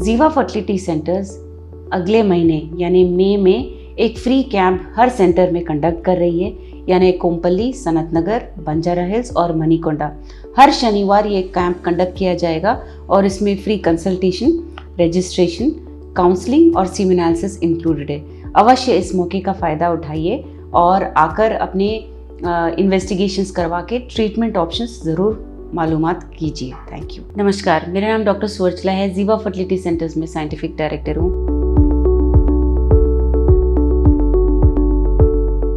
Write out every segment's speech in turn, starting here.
जीवा fertility centres अगले महीने यानी मई में एक फ्री कैंप हर सेंटर में कंडक्ट कर रही है, यानी कोम्पल्ली, सनत नगर, बंजारा हिल्स और मनीकोंडा। हर शनिवार ये कैंप कंडक्ट किया जाएगा और इसमें फ्री कंसल्टेशन, रजिस्ट्रेशन, काउंसलिंग और सेमिनार्स इंक्लूडेड है। अवश्य इस मौके का फ़ायदा उठाइए और आकर अपने इन्वेस्टिगेशंस करवा के ट्रीटमेंट ऑप्शंस ज़रूर मालूमात कीजिए। Thank you. नमस्कार, मेरा नाम डॉक्टर सुवर्चला है, जीवा फर्टिलिटी सेंटर्स में साइंटिफिक डायरेक्टर हूँ।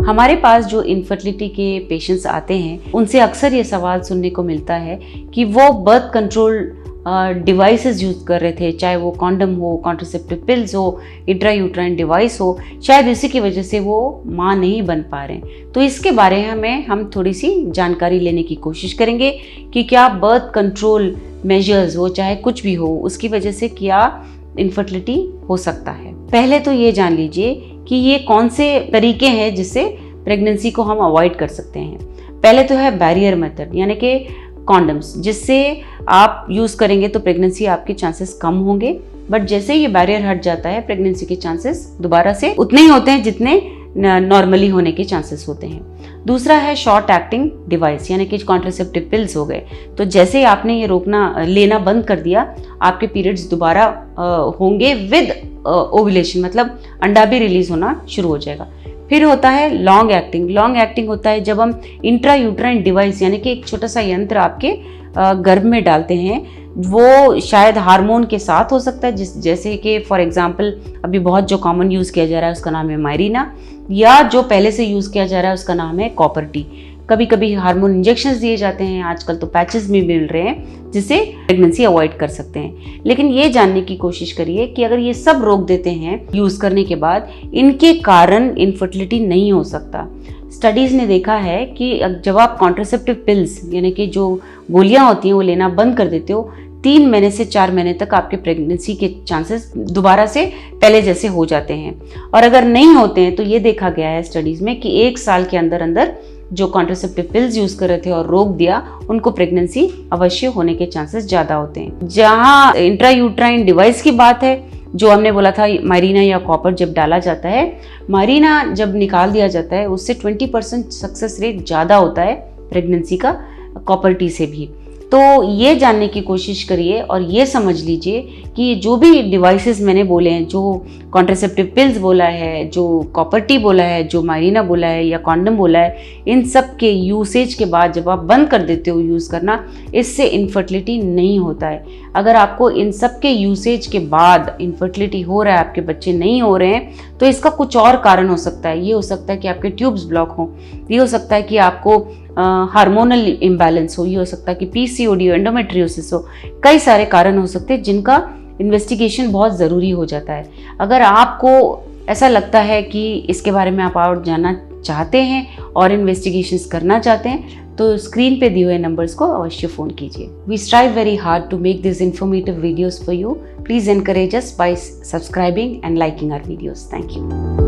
हमारे पास जो इनफर्टिलिटी के पेशेंट्स आते हैं उनसे अक्सर ये सवाल सुनने को मिलता है कि वो बर्थ कंट्रोल डिवाइसेस यूज़ कर रहे थे, चाहे वो कॉन्डम हो, कॉन्ट्रासेप्टिव पिल्स हो, इंट्रायूट्राइन डिवाइस हो, शायद इसी की वजह से वो माँ नहीं बन पा रहे हैं। तो इसके बारे में हम थोड़ी सी जानकारी लेने की कोशिश करेंगे कि क्या बर्थ कंट्रोल मेजर्स हो, चाहे कुछ भी हो, उसकी वजह से क्या इनफर्टिलिटी हो सकता है। पहले तो ये जान लीजिए कि ये कौन से तरीके हैं जिससे प्रेगनेंसी को हम अवॉइड कर सकते हैं। पहले तो है बैरियर मेथड, यानी कि कॉन्डम्स, जिससे आप यूज़ करेंगे तो प्रेगनेंसी आपके चांसेस कम होंगे, बट जैसे ये बैरियर हट जाता है प्रेगनेंसी के चांसेस दोबारा से उतने ही होते हैं जितने नॉर्मली होने के चांसेस होते हैं। दूसरा है शॉर्ट एक्टिंग डिवाइस, यानी कि कॉन्ट्रासेप्टिव पिल्स हो गए। तो जैसे ही आपने ये लेना बंद कर दिया, आपके पीरियड्स दोबारा होंगे विद ओव्यूलेशन, मतलब अंडा भी रिलीज होना शुरू हो जाएगा। फिर होता है लॉन्ग एक्टिंग। लॉन्ग एक्टिंग होता है जब हम इंट्रायूट्राइन डिवाइस, यानी कि एक छोटा सा यंत्र आपके गर्भ में डालते हैं। वो शायद हार्मोन के साथ हो सकता है, जैसे कि फॉर एग्जांपल अभी बहुत जो कॉमन यूज़ किया जा रहा है उसका नाम है मायरीना, या जो पहले से यूज़ किया जा रहा है उसका नाम है कॉपर टी। कभी कभी हार्मोन इंजेक्शंस दिए जाते हैं, आजकल तो पैचेस भी मिल रहे हैं जिससे प्रेगनेंसी अवॉइड कर सकते हैं। लेकिन ये जानने की कोशिश करिए कि अगर ये सब रोक देते हैं यूज़ करने के बाद, इनके कारण इनफर्टिलिटी नहीं हो सकता। स्टडीज़ ने देखा है कि जब आप कॉन्ट्रासेप्टिव पिल्स, यानी कि जो गोलियां होती हैं, वो लेना बंद कर देते हो, 3 महीने से 4 महीने तक आपके प्रेगनेंसी के चांसेस दोबारा से पहले जैसे हो जाते हैं। और अगर नहीं होते हैं तो ये देखा गया है स्टडीज़ में कि 1 साल के अंदर अंदर जो कॉन्ट्रासेप्टिव पिल्स यूज़ कर रहे थे और रोक दिया, उनको प्रेगनेंसी अवश्य होने के चांसेस ज़्यादा होते हैं। जहाँ इंट्रायूट्राइन डिवाइस की बात है, जो हमने बोला था मायरीना या कॉपर जब डाला जाता है, मायरीना जब निकाल दिया जाता है उससे 20% सक्सेस रेट ज़्यादा होता है प्रेगनेंसी का कॉपर टी से भी। तो ये जानने की कोशिश करिए और ये समझ लीजिए कि जो भी डिवाइसेस मैंने बोले हैं, जो कॉन्ट्रासेप्टिव पिल्स बोला है, जो कॉपर टी बोला है, जो मायरीना बोला है या कॉन्डम बोला है, इन सब के यूसेज के बाद जब आप बंद कर देते हो यूज़ करना, इससे इनफर्टिलिटी नहीं होता है। अगर आपको इन सब के यूसेज के बाद इनफर्टिलिटी हो रहा है, आपके बच्चे नहीं हो रहे हैं, तो इसका कुछ और कारण हो सकता है। ये हो सकता है कि आपके ट्यूब्स ब्लॉक हों, ये हो सकता है कि आपको हार्मोनल इम्बैलेंस हो, ये हो सकता है कि पीसीओडी हो, एंडोमेट्रियोसिस हो। कई सारे कारण हो सकते हैं जिनका इन्वेस्टिगेशन बहुत ज़रूरी हो जाता है। अगर आपको ऐसा लगता है कि इसके बारे में आप और जानना चाहते हैं और इन्वेस्टिगेशंस करना चाहते हैं, तो स्क्रीन पे दिए हुए नंबर्स को अवश्य फ़ोन कीजिए। We strive very hard to make this informative videos for you. Please encourage us by subscribing and liking our videos. Thank you.